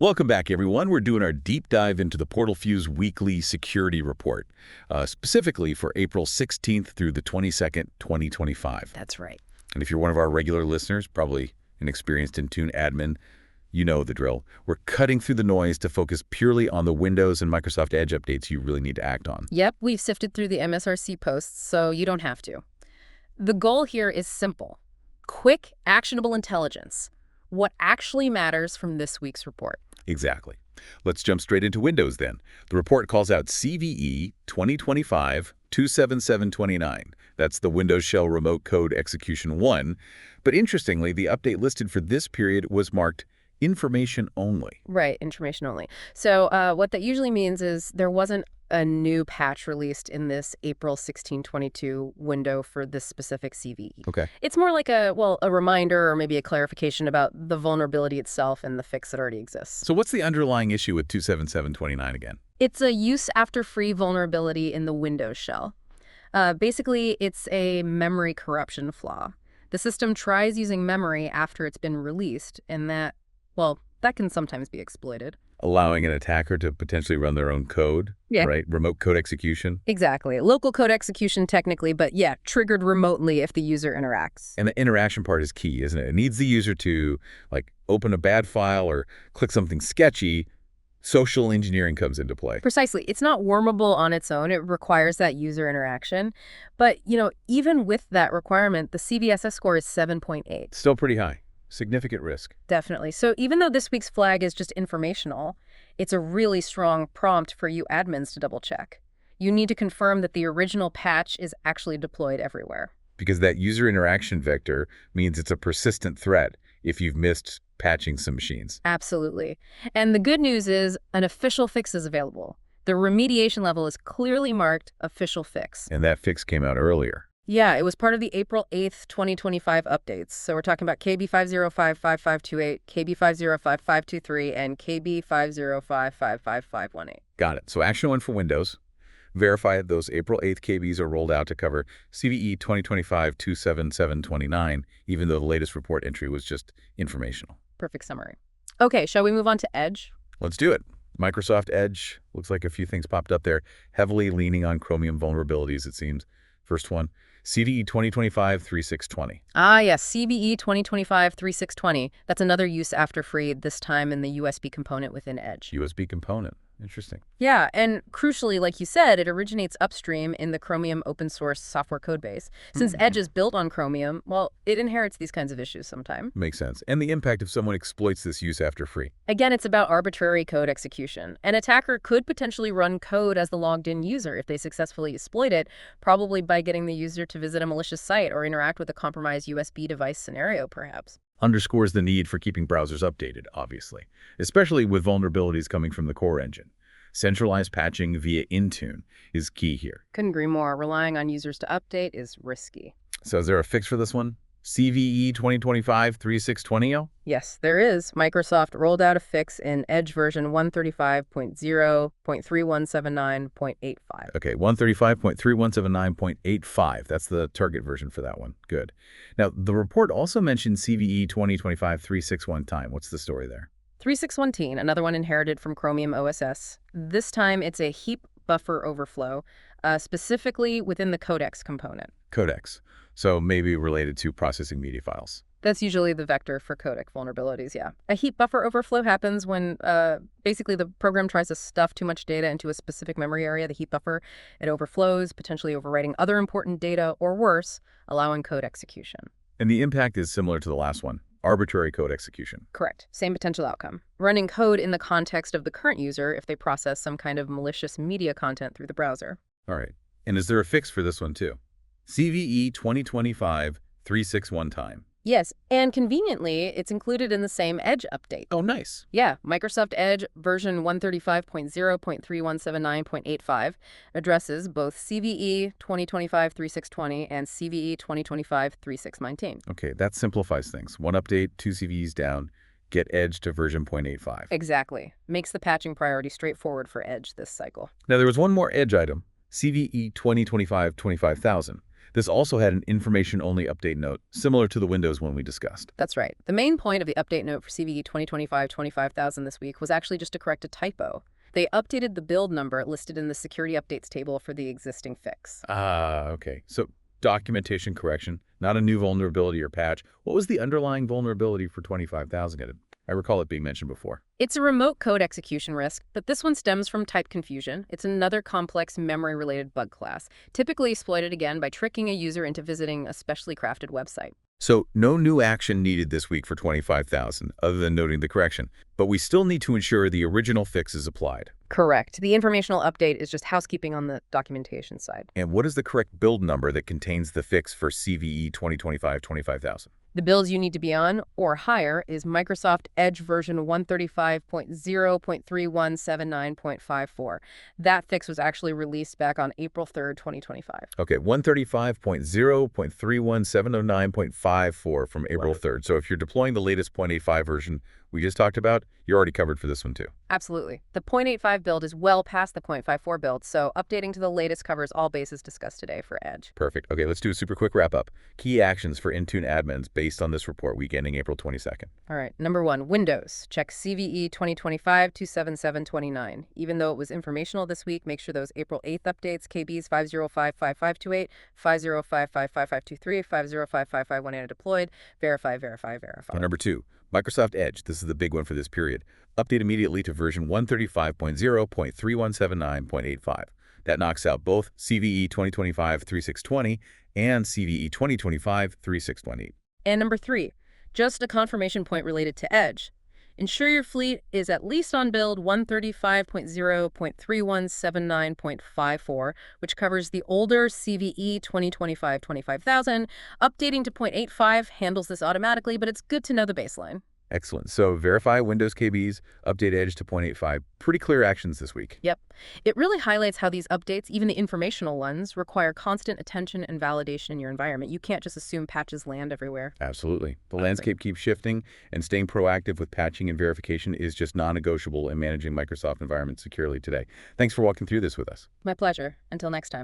Welcome back, everyone. We're doing our deep dive into the PortalFuse weekly security report, specifically for April 16th through the 22nd, 2025. That's right. And if you're one of our regular listeners, probably an experienced Intune admin, you know the drill. We're cutting through the noise to focus purely on the Windows and Microsoft Edge updates you really need to act on. Yep, we've sifted through the MSRC posts, so you don't have to. The goal here is simple. Quick, actionable intelligence. What actually matters from this week's report. Exactly. Let's jump straight into Windows then. The report calls out CVE 2025-27729. That's the Windows Shell Remote Code Execution 1. But interestingly, the update listed for this period was marked information only. Right, information only. So what that usually means is there wasn't a new patch released in this April 16, 2022 window for this specific CVE. Okay. It's more like a reminder or maybe a clarification about the vulnerability itself and the fix that already exists. So what's the underlying issue with 27729 again? It's a use after free vulnerability in the Windows shell. Basically, it's a memory corruption flaw. The system tries using memory after it's been released, and that can sometimes be exploited. Allowing an attacker to potentially run their own code, right? Remote code execution. Exactly. Local code execution technically, but yeah, triggered remotely if the user interacts. And the interaction part is key, isn't it? It needs the user to, open a bad file or click something sketchy. Social engineering comes into play. Precisely. It's not wormable on its own. It requires that user interaction. But, even with that requirement, the CVSS score is 7.8. Still pretty high. Significant risk. Definitely. So even though this week's flag is just informational, it's a really strong prompt for you admins to double check. You need to confirm that the original patch is actually deployed everywhere. Because that user interaction vector means it's a persistent threat if you've missed patching some machines. Absolutely. And the good news is an official fix is available. The remediation level is clearly marked official fix. And that fix came out earlier. Yeah, it was part of the April 8th, 2025 updates. So we're talking about KB5055528, KB5055523, and KB5055518. Got it. So Action 1 for Windows. Verify those April 8th KBs are rolled out to cover CVE 2025-27729, even though the latest report entry was just informational. Perfect summary. Okay, shall we move on to Edge? Let's do it. Microsoft Edge, looks like a few things popped up there, heavily leaning on Chromium vulnerabilities, it seems. First one, CVE 2025-3620. Ah, yes, CVE 2025-3620. That's another use after free, this time in the USB component within Edge. USB component. Interesting. Yeah, and crucially, like you said, it originates upstream in the Chromium open source software codebase. Since Edge is built on Chromium, it inherits these kinds of issues sometime. Makes sense. And the impact if someone exploits this use after free. Again, it's about arbitrary code execution. An attacker could potentially run code as the logged-in user if they successfully exploit it, probably by getting the user to visit a malicious site or interact with a compromised USB device scenario, perhaps. Underscores the need for keeping browsers updated, obviously, especially with vulnerabilities coming from the core engine. Centralized patching via Intune is key here. Couldn't agree more. Relying on users to update is risky. So is there a fix for this one? CVE 2025-3620? Yes, there is. Microsoft rolled out a fix in Edge version 135.0.3179.85. Okay, 135.3179.85. That's the target version for that one. Good. Now, the report also mentioned CVE 2025-361 time. What's the story there? 361, another one inherited from Chromium OSS. This time, it's a heap buffer overflow, specifically within the codecs component. Codecs. So maybe related to processing media files. That's usually the vector for codec vulnerabilities, yeah. A heap buffer overflow happens when basically the program tries to stuff too much data into a specific memory area, the heap buffer. It overflows, potentially overwriting other important data, or worse, allowing code execution. And the impact is similar to the last one. Arbitrary code execution. Correct. Same potential outcome. Running code in the context of the current user if they process some kind of malicious media content through the browser. All right. And is there a fix for this one too? CVE 2025-361 time. Yes, and conveniently, it's included in the same Edge update. Oh, nice. Yeah, Microsoft Edge version 135.0.3179.85 addresses both CVE 2025-3620 and CVE 2025-3619. Okay, that simplifies things. One update, 2 CVEs down, get Edge to version 0.85. Exactly. Makes the patching priority straightforward for Edge this cycle. Now, there was one more Edge item, CVE 2025-25000. This also had an information-only update note, similar to the Windows one we discussed. That's right. The main point of the update note for CVE 2025-25000 this week was actually just to correct a typo. They updated the build number listed in the security updates table for the existing fix. Ah, okay. So documentation correction, not a new vulnerability or patch. What was the underlying vulnerability for 25,000? I recall it being mentioned before. It's a remote code execution risk, but this one stems from type confusion. It's another complex memory-related bug class, typically exploited again by tricking a user into visiting a specially crafted website. So no new action needed this week for 25,000, other than noting the correction. But we still need to ensure the original fix is applied. Correct. The informational update is just housekeeping on the documentation side. And what is the correct build number that contains the fix for CVE 2025-25000? The builds you need to be on, or higher, is Microsoft Edge version 135.0.3179.54. That fix was actually released back on April 3rd, 2025. Okay, 135.0.31709.54 from April 3rd. So if you're deploying the latest 0.85 version we just talked about, you're already covered for this one too. Absolutely. The 0.85 build is well past the 0.54 build, so updating to the latest covers all bases discussed today for Edge. Perfect. Okay, let's do a super quick wrap-up. Key actions for Intune admins based on this report week ending April 22nd. All right. Number 1, Windows. Check CVE 2025-27729. Even though it was informational this week, make sure those April 8th updates, KBs 5055528, 505555523, 5055551 deployed, verify. Number 2, Microsoft Edge. This is the big one for this period. Update immediately to version 135.0.3179.85. That knocks out both CVE 2025-3620 and CVE 2025-3628. And number 3, just a confirmation point related to Edge. Ensure your fleet is at least on build 135.0.3179.54, which covers the older CVE 2025-25000. Updating to 0.85 handles this automatically, but it's good to know the baseline. Excellent. So verify Windows KBs, update Edge to 0.85. Pretty clear actions this week. Yep. It really highlights how these updates, even the informational ones, require constant attention and validation in your environment. You can't just assume patches land everywhere. Absolutely. The landscape keeps shifting, and staying proactive with patching and verification is just non-negotiable in managing Microsoft environments securely today. Thanks for walking through this with us. My pleasure. Until next time.